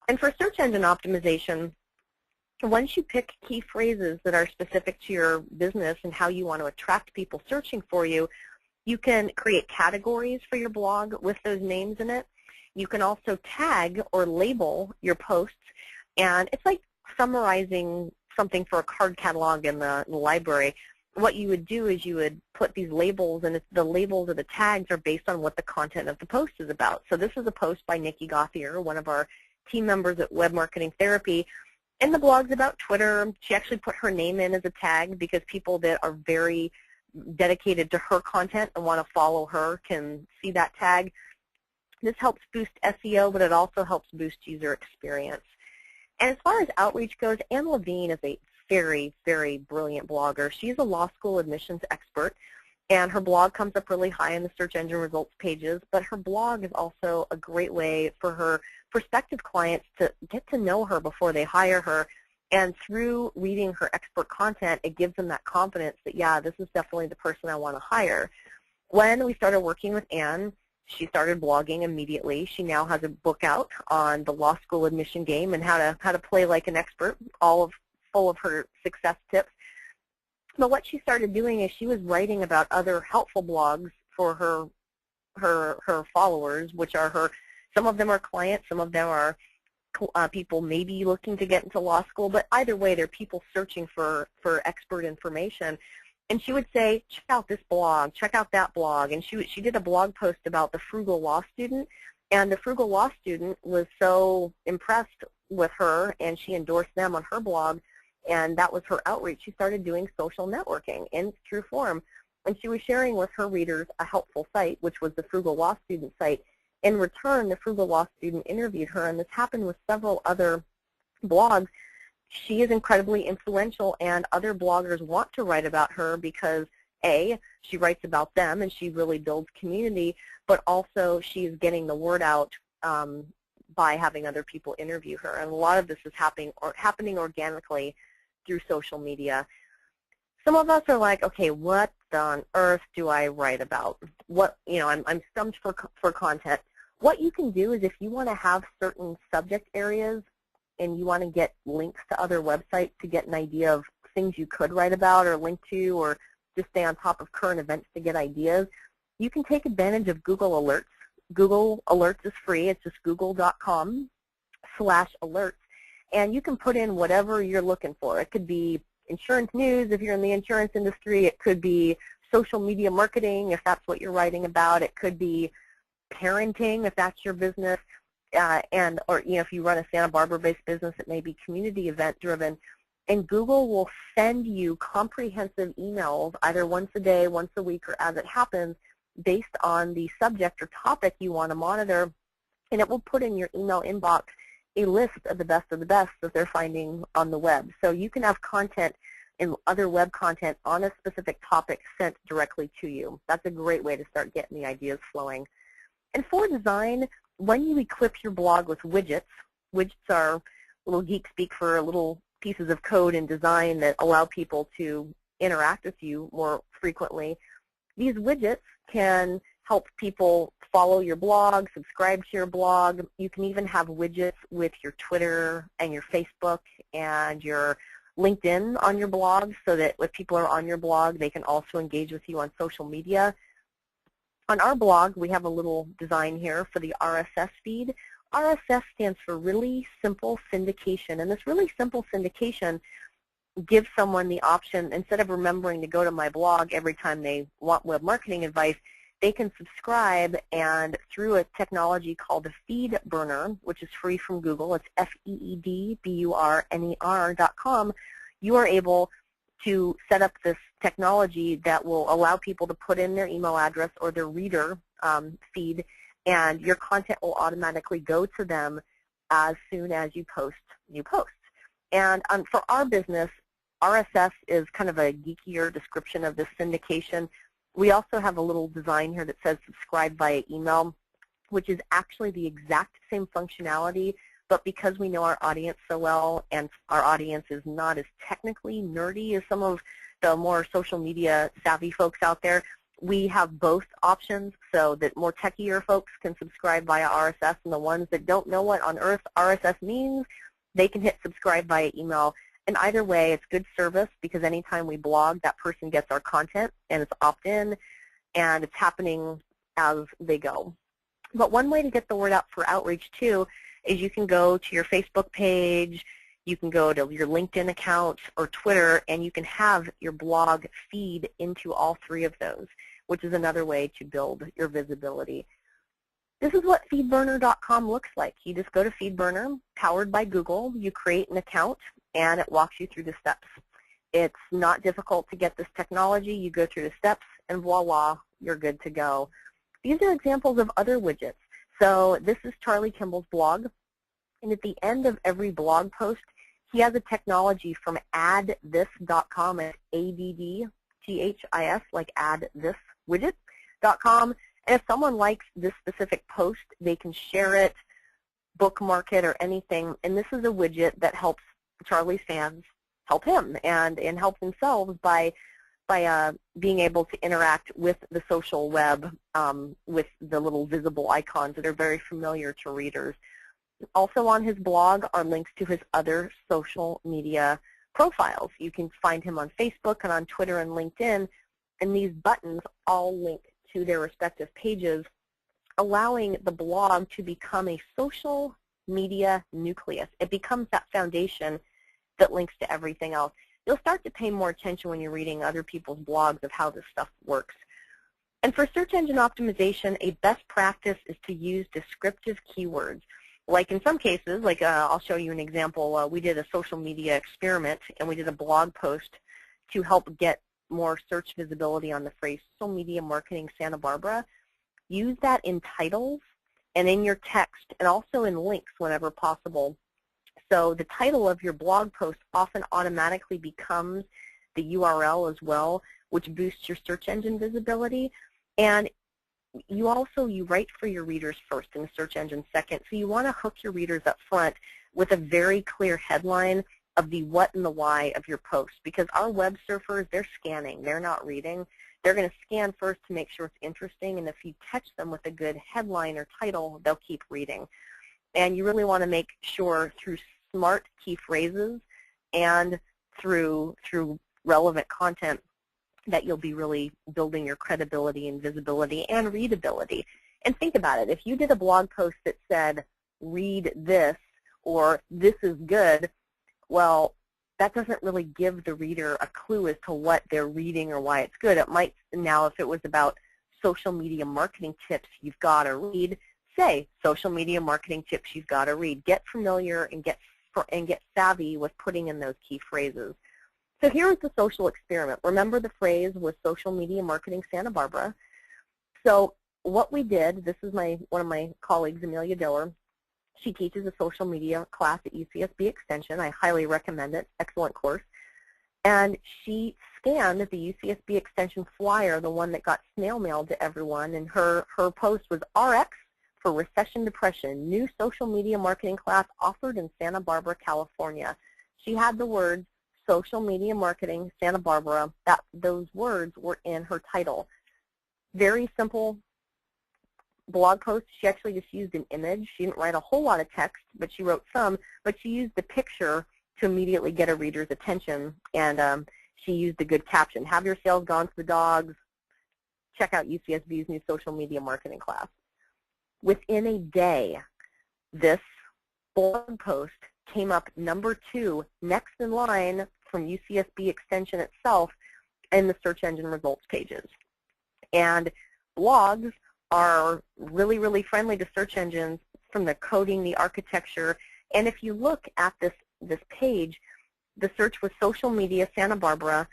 And for search engine optimization, once you pick key phrases that are specific to your business and how you want to attract people searching for you, you can create categories for your blog with those names in it. You can also tag or label your posts, and it's like summarizing something for a card catalog in the library. What you would do is you would put these labels, and the labels or the tags are based on what the content of the post is about. So this is a post by Nikki Gauthier, one of our team members at Web Marketing Therapy, and the blog's about Twitter. She actually put her name in as a tag because people that are very dedicated to her content and want to follow her can see that tag. This helps boost SEO, but it also helps boost user experience. And as far as outreach goes, Anne Levine is a very, very brilliant blogger. She's a law school admissions expert, and her blog comes up really high in the search engine results pages, but her blog is also a great way for her prospective clients to get to know her before they hire her. And through reading her expert content, it gives them that confidence that, yeah, this is definitely the person I want to hire. When we started working with Anne, she started blogging immediately. She now has a book out on the law school admission game and how to play like an expert, full of her success tips. But what she started doing is she was writing about other helpful blogs for her followers, which are some of them are clients, some of them are people maybe looking to get into law school, but either way, they're people searching for expert information. And she would say, check out this blog, check out that blog. And she did a blog post about the frugal law student, and the frugal law student was so impressed with her, and she endorsed them on her blog, and that was her outreach. She started doing social networking in true form, and she was sharing with her readers a helpful site, which was the Frugal Law Student site. In return, the Frugal Law Student interviewed her, and this happened with several other blogs. She is incredibly influential, and other bloggers want to write about her because, A, she writes about them and she really builds community, but also she is getting the word out by having other people interview her. And a lot of this is happening organically through social media. Some of us are like, okay, what on earth do I write about? I'm stumped for content. What you can do is if you want to have certain subject areas and you want to get links to other websites to get an idea of things you could write about or link to, or just stay on top of current events to get ideas, you can take advantage of Google Alerts. Google Alerts is free. It's just google.com/alerts. And you can put in whatever you're looking for. It could be insurance news if you're in the insurance industry. It could be social media marketing if that's what you're writing about. It could be parenting if that's your business. Or if you run a Santa Barbara-based business, it may be community event-driven. And Google will send you comprehensive emails either once a day, once a week, or as it happens, based on the subject or topic you want to monitor. And it will put in your email inbox a list of the best that they're finding on the web. So you can have content and other web content on a specific topic sent directly to you. That's a great way to start getting the ideas flowing. And for design, when you equip your blog with widgets are little geek speak for little pieces of code and design that allow people to interact with you more frequently. These widgets can help people follow your blog, subscribe to your blog. You can even have widgets with your Twitter and your Facebook and your LinkedIn on your blog so that if people are on your blog, they can also engage with you on social media. On our blog, we have a little design here for the RSS feed. RSS stands for Really Simple Syndication, and this Really Simple Syndication gives someone the option, instead of remembering to go to my blog every time they want web marketing advice, they can subscribe, and through a technology called a Feed Burner, which is free from Google, it's feedburner.com, you are able to set up this technology that will allow people to put in their email address or their reader feed, and your content will automatically go to them as soon as you post. And for our business, RSS is kind of a geekier description of this syndication. We also have a little design here that says subscribe via email, which is actually the exact same functionality, but because we know our audience so well and our audience is not as technically nerdy as some of the more social media savvy folks out there, We have both options so that more techier folks can subscribe via RSS, and the ones that don't know what on earth RSS means, they can hit subscribe via email. And either way, it's good service because anytime we blog, that person gets our content, and it's opt-in, and it's happening as they go. But one way to get the word out for outreach, too, is you can go to your Facebook page, you can go to your LinkedIn account or Twitter, and you can have your blog feed into all three of those, which is another way to build your visibility. This is what feedburner.com looks like. You just go to FeedBurner, powered by Google. You create an account, and it walks you through the steps. It's not difficult to get this technology. You go through the steps, and voila, you're good to go. These are examples of other widgets. So this is Charlie Kimball's blog, and at the end of every blog post, he has a technology from addthis.com, at ADDTHIS, like add this widget.com. And if someone likes this specific post, they can share it, bookmark it, or anything. And this is a widget that helps Charlie's fans help him and help themselves by being able to interact with the social web with the little visible icons that are very familiar to readers. Also on his blog are links to his other social media profiles. You can find him on Facebook and on Twitter and LinkedIn, and these buttons all link to their respective pages, allowing the blog to become a social media nucleus. It becomes that foundation that links to everything else. You'll start to pay more attention when you're reading other people's blogs of how this stuff works. And for search engine optimization, a best practice is to use descriptive keywords. Like in some cases, like I'll show you an example. We did a social media experiment, and we did a blog post to help get more search visibility on the phrase social media marketing Santa Barbara. Use that in titles and in your text, and also in links whenever possible. So the title of your blog post often automatically becomes the URL as well, which boosts your search engine visibility. And you write for your readers first and the search engine second. So you want to hook your readers up front with a very clear headline of the what and the why of your post, because our web surfers, they're scanning, they're not reading. They're going to scan first to make sure it's interesting, and if you catch them with a good headline or title, they'll keep reading. And you really want to make sure through smart key phrases and through relevant content that you'll be really building your credibility and visibility and readability. And think about it. If you did a blog post that said, read this, or this is good, well, that doesn't really give the reader a clue as to what they're reading or why it's good. It might now, if it was about social media marketing tips you've got to read, say social media marketing tips you've got to read. Get familiar and get savvy with putting in those key phrases. So here is the social experiment. Remember, the phrase was social media marketing Santa Barbara. So what we did, this is one of my colleagues, Amelia Diller. She teaches a social media class at UCSB Extension. I highly recommend it. Excellent course. And she scanned the UCSB Extension flyer, the one that got snail mailed to everyone, and her post was RX for Recession Depression, new social media marketing class offered in Santa Barbara, California. She had the words social media marketing Santa Barbara. Those words were in her title. Very simple blog post. She actually just used an image. She didn't write a whole lot of text, but she wrote some, but she used the picture to immediately get a reader's attention, and she used a good caption. Have your sales gone to the dogs? Check out UCSB's new social media marketing class. Within a day, this blog post came up number 2, next in line from UCSB Extension itself in the search engine results pages. And blogs are really, really friendly to search engines from the coding, the architecture. And if you look at this page, the search was social media Santa Barbara.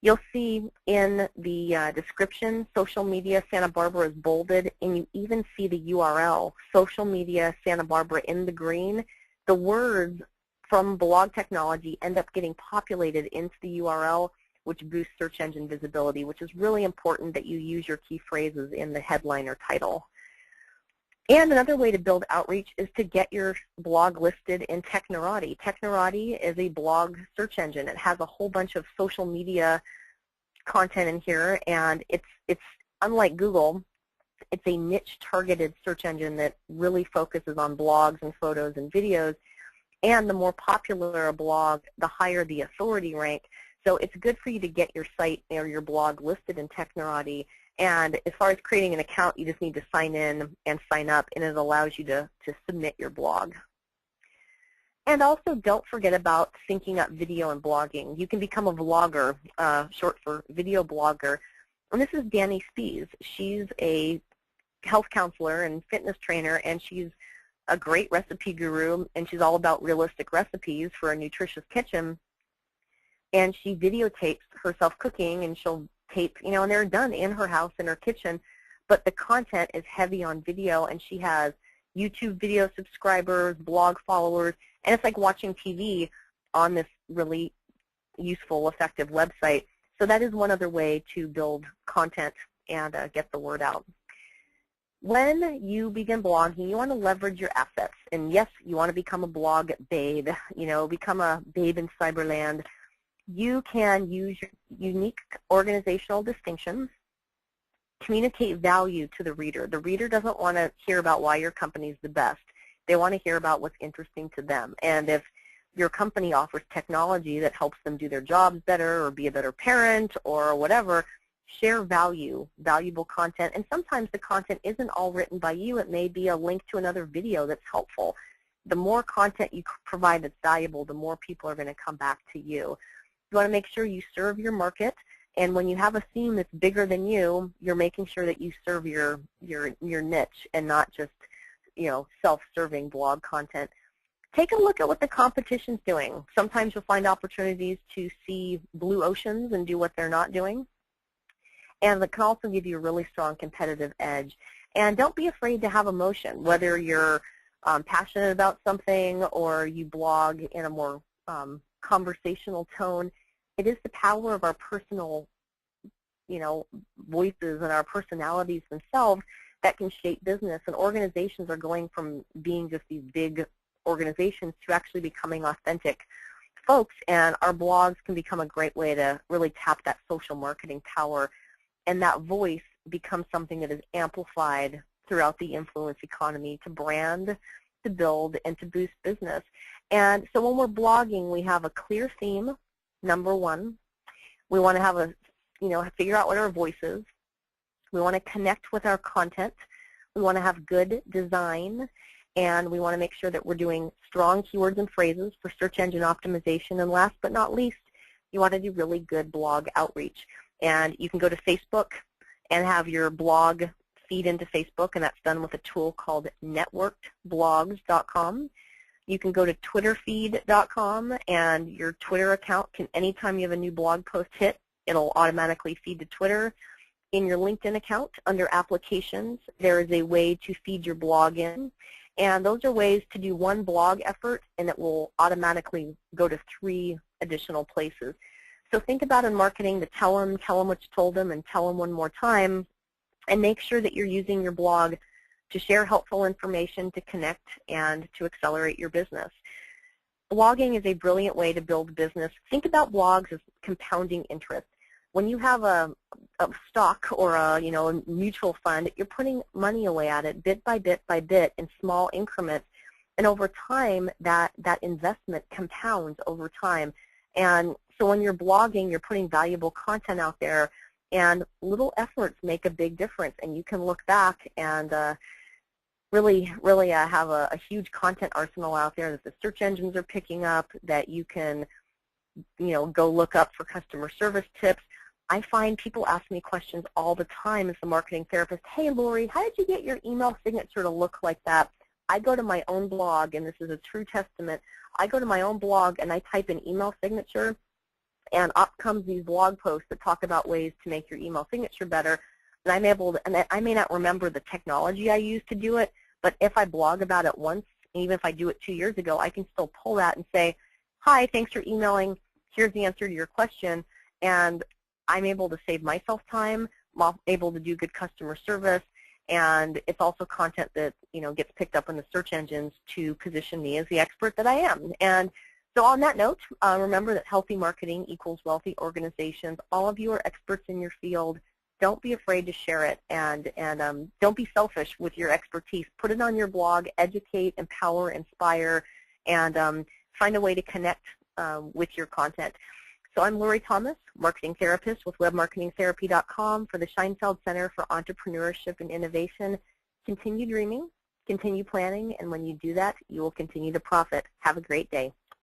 You'll see in the description, social media Santa Barbara is bolded, and you even see the URL, social media Santa Barbara, in the green. The words from blog technology end up getting populated into the URL, which boosts search engine visibility, which is really important that you use your key phrases in the headline or title. And another way to build outreach is to get your blog listed in Technorati. Technorati is a blog search engine. It has a whole bunch of social media content in here, and it's unlike Google. It's a niche-targeted search engine that really focuses on blogs and photos and videos. And the more popular a blog, the higher the authority rank. So it's good for you to get your site or your blog listed in Technorati. And as far as creating an account, you just need to sign in and sign up, and it allows you to submit your blog. And also, don't forget about syncing up video and blogging. You can become a vlogger, short for video blogger. And this is Danny Spies. She's a health counselor and fitness trainer, and she's a great recipe guru, and she's all about realistic recipes for a nutritious kitchen. And she videotapes herself cooking, and she'll tape, and they're done in her house, in her kitchen, but the content is heavy on video, and she has YouTube video subscribers, blog followers, and it's like watching TV on this really useful, effective website. So that is one other way to build content and get the word out. When you begin blogging, you want to leverage your assets. And yes, you want to become a blog babe, become a babe in cyberland. You can use your unique organizational distinctions, communicate value to the reader. The reader doesn't want to hear about why your company is the best. They want to hear about what's interesting to them. And if your company offers technology that helps them do their jobs better or be a better parent or whatever, share valuable content. And sometimes the content isn't all written by you. It may be a link to another video that's helpful. The more content you provide that's valuable, the more people are going to come back to you. You want to make sure you serve your market, and when you have a theme that's bigger than you, you're making sure that you serve your niche and not just self-serving blog content. Take a look at what the competition's doing. Sometimes you'll find opportunities to see blue oceans and do what they're not doing, and it can also give you a really strong competitive edge. And don't be afraid to have emotion, whether you're passionate about something or you blog in a more conversational tone. It is the power of our personal, voices and our personalities themselves that can shape business. And organizations are going from being just these big organizations to actually becoming authentic folks. And our blogs can become a great way to really tap that social marketing power. And that voice becomes something that is amplified throughout the influence economy to brand, to build, and to boost business. And so when we're blogging, we have a clear theme, number one. We want to have figure out what our voice is. We want to connect with our content. We want to have good design. And we want to make sure that we're doing strong keywords and phrases for search engine optimization. And last but not least, you want to do really good blog outreach. And you can go to Facebook and have your blog feed into Facebook, and that's done with a tool called networkedblogs.com. You can go to twitterfeed.com, and your Twitter account can, anytime you have a new blog post hit, it'll automatically feed to Twitter. In your LinkedIn account, under applications, there is a way to feed your blog in. And those are ways to do one blog effort, and it will automatically go to 3 additional places. So think about in marketing to tell them what you told them, and tell them one more time, and make sure that you're using your blog to share helpful information, to connect, and to accelerate your business. Blogging is a brilliant way to build business. Think about blogs as compounding interest. When you have a stock or a mutual fund, you're putting money away at it bit by bit by bit in small increments, and over time that investment compounds over time. And so when you're blogging, you're putting valuable content out there, and little efforts make a big difference, and you can look back and really have a huge content arsenal out there that the search engines are picking up, that you can go look up for customer service tips. I find people ask me questions all the time as a marketing therapist. Hey, Lori, how did you get your email signature to look like that? I go to my own blog, and this is a true testament. I go to my own blog, and I type in email signature, and up comes these blog posts that talk about ways to make your email signature better. And I'm able to, and I may not remember the technology I used to do it, but if I blog about it once, and even if I do it 2 years ago, I can still pull that and say, hi, thanks for emailing. Here's the answer to your question. And I'm able to save myself time. I'm able to do good customer service. And it's also content that gets picked up in the search engines to position me as the expert that I am. And So on that note, remember that healthy marketing equals wealthy organizations. All of you are experts in your field. Don't be afraid to share it, and don't be selfish with your expertise. Put it on your blog, educate, empower, inspire, and find a way to connect with your content. So I'm Lori Thomas, marketing therapist with webmarketingtherapy.com for the Scheinfeld Center for Entrepreneurship and Innovation. Continue dreaming, continue planning, and when you do that, you will continue to profit. Have a great day.